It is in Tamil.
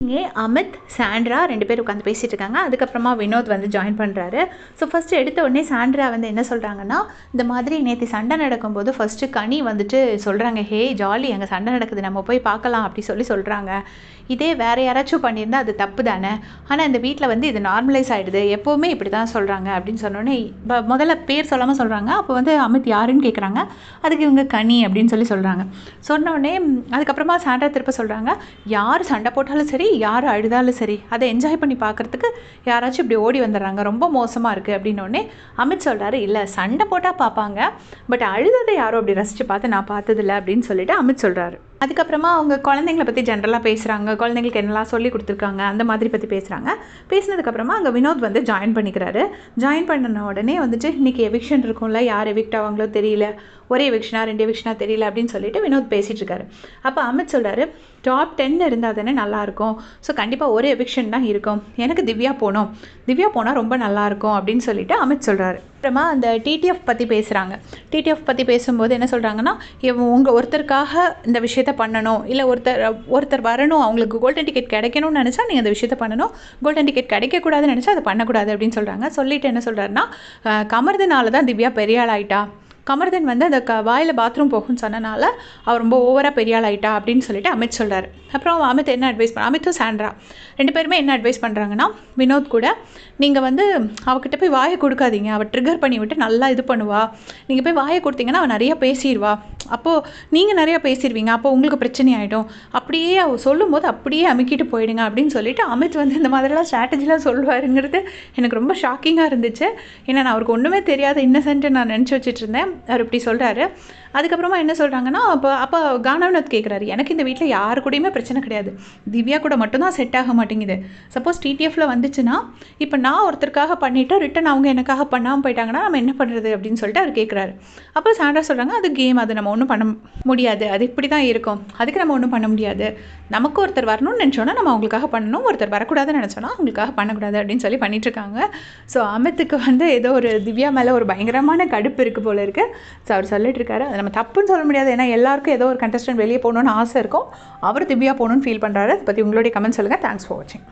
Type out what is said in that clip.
இங்கே அமித், சாண்ட்ரா 2 பேர் உட்காந்து பேசிட்டு இருக்காங்க. அதுக்கப்புறமா வினோத் வந்து ஜாயின் பண்ணுறாரு. ஸோ ஃபஸ்ட்டு எடுத்த உடனே சாண்ட்ரா வந்து என்ன சொல்கிறாங்கன்னா, இந்த மாதிரி நேற்று சண்டை நடக்கும்போது ஃபஸ்ட்டு கனி வந்துட்டு சொல்கிறாங்க, ஹே ஜாலி அங்கே சண்டை நடக்குது, நம்ம போய் பார்க்கலாம் அப்படி சொல்கிறாங்க. இதே வேறு யாராச்சும் பண்ணியிருந்தால் அது தப்பு தானே, ஆனால் இந்த வீட்டில் வந்து இது நார்மலைஸ் ஆகிடுது, எப்போவுமே இப்படி தான் சொல்கிறாங்க அப்படின்னு சொன்னோடனே முதல்ல பேர் சொல்லாமல் சொல்கிறாங்க. அப்போ வந்து அமித் யாருன்னு கேட்குறாங்க. அதுக்கு இவங்க கனி அப்படின்னு சொல்கிறாங்க. சொன்னோடனே அதுக்கப்புறமா சாண்ட்ரா திருப்ப சொல்கிறாங்க, யார் சண்டை போட்டாலும் சரி, யார் அழுதாலும் சரி, அதை என்ஜாய் பண்ணி பார்க்குறதுக்கு யாராச்சும் இப்படி ஓடி வந்துடுறாங்க, ரொம்ப மோசமாக இருக்குது அப்படின்னோடனே அமித் சொல்கிறாரு, இல்லை சண்டை போட்டால் பார்ப்பாங்க, பட் அழுததை யாரும் அப்படி ரசித்து பார்த்து நான் பார்த்ததில்லை அப்படின்னு சொல்லிட்டு அமித் சொல்கிறாரு. அதுக்கப்புறமா அவங்க குழந்தைங்கள பற்றி ஜென்ரலாக பேசுகிறாங்க, குழந்தைங்களுக்கு என்னெல்லாம் சொல்லி கொடுத்துருக்காங்க அந்த மாதிரி பற்றி பேசுகிறாங்க. பேசினதுக்கப்புறமா அங்கே வினோத் வந்து ஜாயின் பண்ணிக்கிறாரு. ஜாயின் பண்ணின உடனே வந்துட்டு இன்றைக்கி எவிக்ஷன் இருக்கும்ல, யார் எவிக்ட் ஆவாங்களோ தெரியல, ஒரே எவிக்ஷனா 2 எவிக்ஷனா தெரியல அப்படின்னு சொல்லிட்டு வினோத் பேசிகிட்டு இருக்காரு. அப்போ அமித் சொல்கிறாரு, டாப் 10 இருந்தால் தானே நல்லாயிருக்கும், ஸோ கண்டிப்பாக ஒரு எவிக்ஷன் தான் இருக்கும், எனக்கு திவ்யா போனால் ரொம்ப நல்லாயிருக்கும் அப்படின்னு சொல்லிட்டு அமித் சொல்கிறாரு. அப்புறமா அந்த டிடிஎஃப் பற்றி பேசுகிறாங்க. டிடிஎஃப் பற்றி பேசும்போது என்ன சொல்கிறாங்கன்னா, உங்கள் ஒருத்தருக்காக இந்த விஷயத்த பண்ணணும், இல்லை ஒருத்தர் வரணும், அவங்களுக்கு கோல்டன் டிக்கெட் கிடைக்கணும்னு நினச்சா நீங்கள் அந்த விஷயத்த பண்ணணும், கோல்டன் டிக்கெட் கிடைக்கக்கூடாதுன்னு நினச்சா அதை பண்ணக்கூடாது அப்படின்னு சொல்கிறாங்க. சொல்லிட்டு என்ன சொல்கிறாருன்னா, கமர்தனால தான் திவ்யா பெரிய ஆள் ஆகிட்டா, கமர்தன் வந்து அந்த வாயில் பாத்ரூம் போகும்னு சொன்னனால அவர் ரொம்ப ஓவராக பெரிய ஆள் ஆகிட்டா அப்படின்னு சொல்லிட்டு அமித் சொல்கிறார். அப்புறம் அமித் என்ன அட்வைஸ் அமித்தும் சாண்ட்ரா 2 பேருமே என்ன அட்வைஸ் பண்ணுறாங்கன்னா, வினோத் கூட நீங்கள் வந்து அவகிட்ட போய் வாயை கொடுக்காதீங்க, அவள் ட்ரிகர் பண்ணி விட்டு நல்லா இது பண்ணுவா, நீங்கள் போய் வாயை கொடுத்தீங்கன்னா அவள் நிறையா பேசிடுவா, அப்போது நீங்கள் நிறையா பேசிடுவீங்க, அப்போ உங்களுக்கு பிரச்சனை ஆகிடும், அப்படியே அவள் சொல்லும்போது அப்படியே அமுக்கிட்டு போயிடுங்க அப்படின்னு சொல்லிட்டு அமித் வந்து இந்த மாதிரிலாம் ஸ்ட்ராட்டஜிலாம் சொல்லுவாருங்கிறது எனக்கு ரொம்ப ஷாக்கிங்காக இருந்துச்சு. ஏன்னா நான் அவருக்கு ஒன்றுமே தெரியாத இன்னசென்ட்டு நான் நினச்சி வச்சுட்டு இருந்தேன். அவர் இப்படி சொல்கிறாரு. அதுக்கப்புறமா என்ன சொல்கிறாங்கன்னா, அப்போ கானவினோத் கேட்குறாரு, எனக்கு இந்த வீட்டில் யாரு கூடயுமே பிரச்சனை கிடையாது, திவ்யா கூட மட்டும்தான் செட் ஆக மாட்டேங்குது, சப்போஸ் டிடிஎஃப்ல வந்துச்சுன்னா இப்போ நான் ஒருத்தருக்காக பண்ணிவிட்டு ரிட்டன் அவங்க எனக்காக பண்ணாமல் போயிட்டாங்கன்னா நம்ம என்ன பண்ணுறது அப்படின்னு சொல்லிட்டு அவர் கேட்குறாரு. அப்போ சாண்ட்ரா சொல்கிறாங்க, அது கேம், அது நம்ம ஒன்றும் பண்ண முடியாது, அது இப்படி தான் இருக்கும், அதுக்கு நம்ம ஒன்றும் பண்ண முடியாது, நமக்கு ஒருத்தர் வரணும்னு நினச்சோன்னா நம்ம அவங்களுக்காக பண்ணணும், ஒருத்தர் வரக்கூடாதுன்னு நினச்சோன்னா அவங்களுக்காக பண்ணக்கூடாது அப்படின்னு சொல்லி பண்ணிட்டுருக்காங்க. ஸோ அமித்துக்கு வந்து ஏதோ ஒரு திவ்யா மேலே ஒரு பயங்கரமான கடுப்பு இருக்குது போல இருக்குது. ஸோ அவர் சொல்லிட்டு இருக்காரு, அதை நம்ம தப்புன்னு சொல்ல முடியாது, ஏன்னா எல்லாருக்கும் ஏதோ ஒரு கண்டஸ்டன்ட் வெளியே போகணுன்னு ஆசை இருக்கும், அவர் திவ்யா போகணுன்னு ஃபீல் பண்ணுறாரு. அதை பற்றி உங்களுடைய கமெண்ட் சொல்லுங்கள். தேங்க்ஸ் ஃபார் வாட்சிங்.